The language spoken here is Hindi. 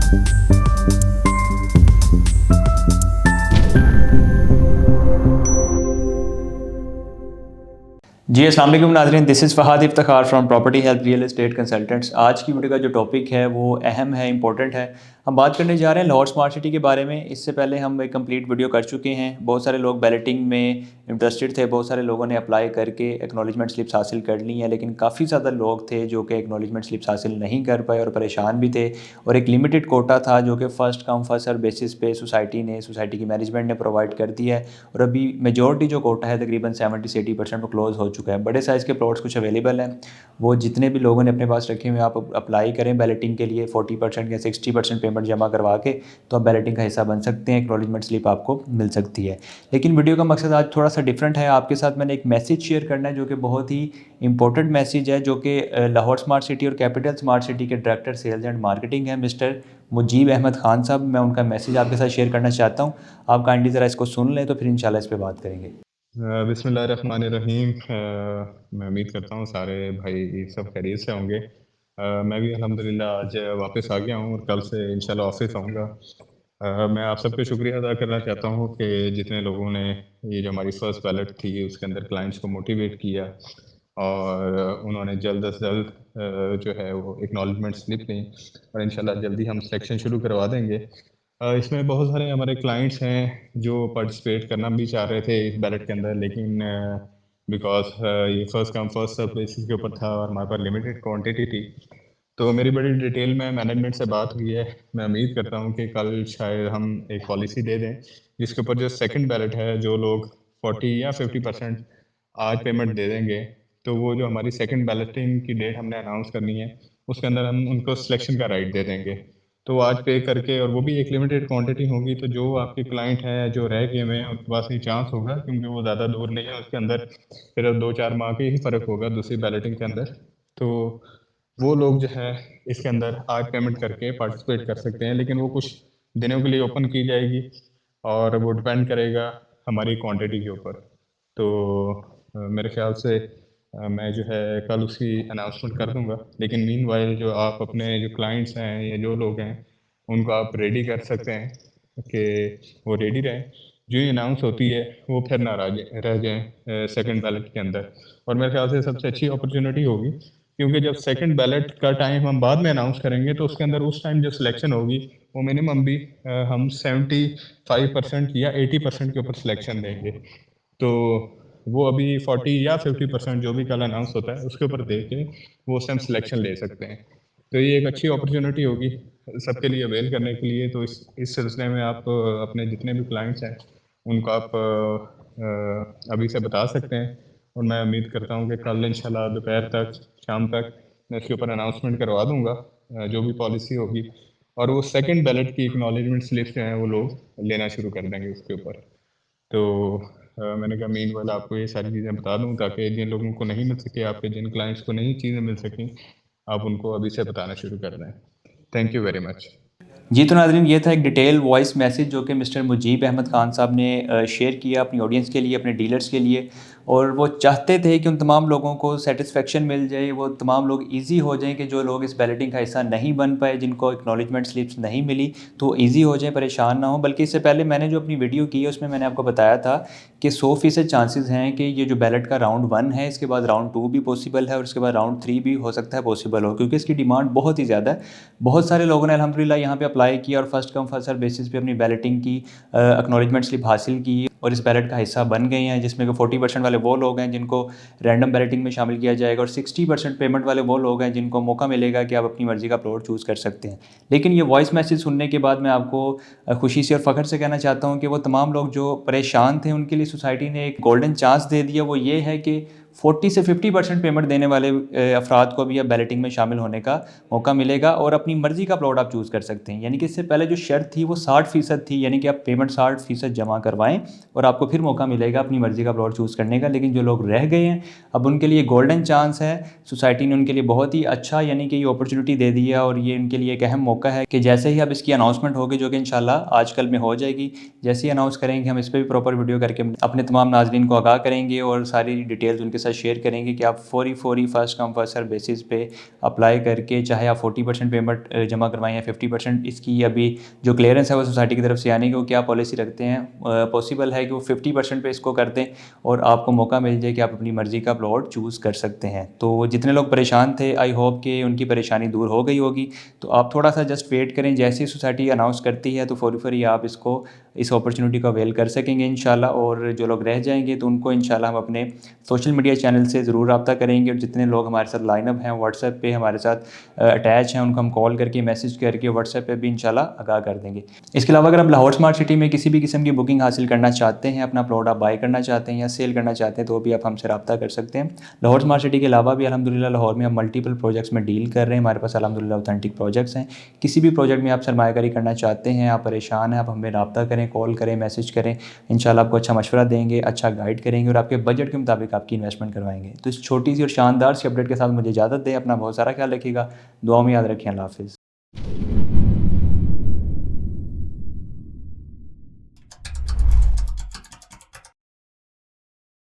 जी अस्सलाम वालेकुम नाज़रीन, this is Fahad Iftikhar from property help real estate consultants. आज की वीडियो का जो टॉपिक है वो अहम है, इंपॉर्टेंट है। हम बात करने जा रहे हैं लाहौर स्मार्ट सिटी के बारे में। इससे पहले हम एक कंप्लीट वीडियो कर चुके हैं। बहुत सारे लोग बैलेटिंग में इंटरेस्टेड थे, बहुत सारे लोगों ने अप्लाई करके एक्नॉलेजमेंट स्लिप्स हासिल कर ली हैं, लेकिन काफ़ी ज़्यादा लोग थे जो कि एक्नॉलेजमेंट स्लिप्स हासिल नहीं कर पाए और परेशान भी थे। और एक लिमिटेड कोटा था जो कि first come first serve basis पे सोसाइटी की मैनेजमेंट ने प्रोवाइड कर दिया है। और अभी मेजॉरिटी जो कोटा है तकरीबन 70 से 80% वो क्लोज़ हो चुका है। बड़े साइज़ के प्लॉट्स कुछ अवेलेबल हैं, वो जितने भी लोगों ने अपने पास रखे हुए हैं आप अप्लाई करें बैलेटिंग के लिए 40% या 60% पेमेंट जमा करवा के, तो आप बैलेटिंग का हिस्सा बन सकते हैं, एक्नॉलेजमेंट स्लिप आपको मिल सकती है। लेकिन वीडियो का मकसद आज थोड़ा सा डिफरेंट है। आपके साथ मैंने एक मैसेज शेयर करना है जो कि बहुत ही इंपॉर्टेंट मैसेज है, जो कि लाहौर स्मार्ट सिटी और कैपिटल स्मार्ट सिटी के डायरेक्टर सेल्स एंड मार्केटिंग है मिस्टर मुजीब अहमद ख़ान साहब। मैं उनका मैसेज आपके साथ शेयर करना चाहता हूँ। आप काइंडली ज़रा इसको सुन लें तो फिर इंशाल्लाह इस पर बात करेंगे। बिस्मिल्लाहिर्रहमानिर्रहीम। मैं उम्मीद करता हूँ सारे भाई सब खैरियत से होंगे। मैं भी अल्हम्दुलिल्लाह आज वापस आ गया हूँ और कल से इंशाल्लाह ऑफिस आऊँगा। मैं आप सबका शुक्रिया अदा करना चाहता हूँ कि जितने लोगों ने ये जो हमारी फ़र्स्ट बैलेट थी उसके अंदर क्लाइंट्स को मोटिवेट किया और उन्होंने जल्द से जल्द जो है वो एक्नॉलेजमेंट स्लिप ली और इंशाल्लाह जल्दी हम सिलेक्शन शुरू करवा देंगे। इसमें बहुत सारे हमारे क्लाइंट्स हैं जो पार्टिसिपेट करना भी चाह रहे थे इस बैलेट के अंदर, लेकिन बिकॉज़ ये first come first serve basis के ऊपर था और हमारे पास लिमिटेड क्वांटिटी थी, तो मेरी बड़ी डिटेल में मैनेजमेंट से बात हुई है। मैं उम्मीद करता हूँ कि कल शायद हम एक पॉलिसी दे दें जिसके ऊपर जो सेकंड बैलेट है, जो लोग 40 या 50% आज पेमेंट दे देंगे, तो वो जो हमारी सेकंड बैलेटिंग की डेट हमने अनाउंस करनी है उसके अंदर हम उनको सिलेक्शन का राइट दे देंगे। तो वो आज पे करके, और वो भी एक लिमिटेड क्वांटिटी होगी, तो जो आपके क्लाइंट हैं जो रह गए हुए हैं उनके पास ये चांस होगा, क्योंकि वो ज़्यादा दूर नहीं है, उसके अंदर सिर्फ 2-4 माह के ही फ़र्क होगा दूसरी बैलेटिंग के अंदर। तो वो लोग जो है इसके अंदर आज पेमेंट करके पार्टिसिपेट कर सकते हैं, लेकिन वो कुछ दिनों के लिए ओपन की जाएगी और वो डिपेंड करेगा हमारी क्वांटिटी के ऊपर। तो मेरे ख़्याल से मैं जो है कल उसकी अनाउंसमेंट कर दूँगा, लेकिन मीनवाइल जो आप अपने जो क्लाइंट्स हैं या जो लोग हैं उनको आप रेडी कर सकते हैं कि वो रेडी रहें। जो ही अनाउंस होती है वो फिर ना रह जाएँ सेकंड बैलेट के अंदर। और मेरे ख़्याल से सबसे अच्छी अपॉर्चुनिटी होगी, क्योंकि जब सेकंड बैलेट का टाइम हम बाद में अनाउंस करेंगे तो उसके अंदर उस टाइम जो सिलेक्शन होगी वो मिनिमम भी हम 75% या 80% के ऊपर सिलेक्शन देंगे। तो वो अभी 40 या 50% जो भी कल अनाउंस होता है उसके ऊपर दे के वो उस टाइम सिलेक्शन ले सकते हैं। तो ये एक अच्छी अपॉर्चुनिटी होगी सबके लिए अवेल करने के लिए। तो इस सिलसिले में आप अपने जितने भी क्लाइंट्स हैं उनको आप अभी से बता सकते हैं, और मैं उम्मीद करता हूँ कि कल इंशाल्लाह दोपहर तक, शाम तक मैं इसके ऊपर अनाउंसमेंट करवा दूँगा जो भी पॉलिसी होगी, और वो सेकंड बैलेट की एक्नॉलेजमेंट स्लिप्स जो हैं वो लोग लेना शुरू कर देंगे उसके ऊपर। तो मैंने कहा मीनवाइल आपको ये सारी चीज़ें बता दूँ, ताकि जिन लोगों को नहीं मिल सकी, आपके जिन क्लाइंट्स को नहीं चीज़ें मिल सकी, आप उनको अभी से बताना शुरू कर दें। Thank you very much. जी तो नाज़रीन, ये था एक डिटेल वॉइस मैसेज जो कि मिस्टर मुजीब अहमद ख़ान साहब ने शेयर किया अपनी ऑडियंस के लिए, अपने डीलर्स के लिए। और वो चाहते थे कि उन तमाम लोगों को सेटिस्फेक्शन मिल जाए, वो तमाम लोग ईज़ी हो जाएं कि जो लोग इस बैलेटिंग का हिस्सा नहीं बन पाए, जिनको एक्नॉलेजमेंट स्लिप्स नहीं मिली, तो ईज़ी हो जाए, परेशान ना हो। बल्कि इससे पहले मैंने जो अपनी वीडियो की है उसमें मैंने आपको बताया था कि 100% चांसेस हैं कि ये जो बैलेट का राउंड 1 है, इसके बाद राउंड 2 भी पॉसिबल है और उसके बाद राउंड 3 भी हो सकता है पॉसिबल हो, क्योंकि इसकी डिमांड बहुत ही ज़्यादा है। बहुत सारे लोगों ने अल्हम्दुलिल्लाह यहाँ पे अप्लाई किया और first come first serve basis पे अपनी बैलेटिंग की एक्नॉलेजमेंट स्लिप हासिल की और इस बैलेट का हिस्सा बन गए हैं, जिसमें कि 40% वाले वो लोग हैं जिनको रैंडम बैलेटिंग में शामिल किया जाएगा और 60% पेमेंट वाले वो लोग हैं जिनको मौका मिलेगा कि आप अपनी मर्ज़ी का प्लॉट चूज़ कर सकते हैं। लेकिन ये वॉइस मैसेज सुनने के बाद मैं आपको खुशी से और फ़ख्र से कहना चाहता हूँ कि वो तमाम लोग जो परेशान थे उनके लिए सोसाइटी ने एक गोल्डन चांस दे दिया। वो ये है कि 40 से 50% पेमेंट देने वाले अफराद को भी अब बैलेटिंग में शामिल होने का मौका मिलेगा और अपनी मर्ज़ी का प्लॉट आप चूज़ कर सकते हैं। यानी कि इससे पहले जो शर्त थी वो 60% थी, यानी कि आप पेमेंट 60% जमा करवाएं और आपको फिर मौका मिलेगा अपनी मर्ज़ी का प्लॉट चूज़ करने का। लेकिन जो लोग रह गए हैं अब उनके लिए गोल्डन चांस है। सोसाइटी ने उनके लिए बहुत ही अच्छा यानी कि ये अपॉर्चुनिटी दे दी है और ये उनके लिए एक अहम मौका है कि जैसे ही अब इसकी अनाउंसमेंट होगी, जो कि इंशाल्लाह आज कल में हो जाएगी, जैसे ही अनाउंस करेंगे हम इस पर भी प्रॉपर वीडियो करके अपने तमाम नाजरीन को आगाह करेंगे और सारी डिटेल्स उनके साथ शेयर करेंगे कि आप फौरी first come first serve basis पे अप्लाई करके, चाहे आप 40% पेमेंट जमा करवाएं या 50%, इसकी अभी जो क्लियरेंस है वो सोसाइटी की तरफ से आने की, वो क्या पॉलिसी रखते हैं। पॉसिबल है कि वो 50% पे इसको कर दें और आपको मौका मिल जाए कि आप अपनी मर्ज़ी का प्लॉट चूज़ कर सकते हैं। तो जितने लोग परेशान थे, आई होप कि उनकी परेशानी दूर हो गई होगी। तो आप थोड़ा सा जस्ट वेट करें, जैसे ही सोसाइटी अनाउंस करती है तो फौरी आप इस अपॉर्चुनिटी को अवेल कर सकेंगे इंशाल्लाह। और जो लोग रह जाएंगे तो उनको इंशाल्लाह हम अपने सोशल मीडिया चैनल से ज़रूर रब्ता करेंगे, और जितने लोग हमारे साथ लाइनअप हैं, व्हाट्सएप पे हमारे साथ अटैच हैं, उनको हम कॉल करके मैसेज करके व्हाट्सएप पे भी इंशाल्लाह आगाह कर देंगे। इसके अलावा अगर आप लाहौर स्मार्ट सिटी में किसी भी किस्म की बुकिंग हासिल करना चाहते हैं, अपना प्लॉट आप बाय करना चाहते हैं या सेल करना चाहते हैं, तो भी आप हमसे रब्ता कर सकते हैं। लाहौर स्मार्ट सिटी के अलावा भी अल्हम्दुलिल्लाह लाहौर में हम मल्टीपल प्रोजेक्ट्स में डील कर रहे हैं। हमारे पास अल्हम्दुलिल्लाह ऑथेंटिक प्रोजेक्ट्स हैं। किसी भी प्रोजेक्ट में आप सरमायाकारी करना चाहते हैं, आप परेशान हैं, आप हमें रब्ता करें, कॉल करें, मैसेज करें। इंशाल्लाह आपको अच्छा मशवरा देंगे, अच्छा गाइड करेंगे और आपके बजट के मुताबिक आपकी इन्वेस्टमेंट करवाएंगे। तो इस छोटी सी और शानदार सी अपडेट के साथ मुझे इजाज़त दें। अपना बहुत सारा ख्याल रखिएगा, दुआ में याद रखें। अल्लाह हाफ़िज़।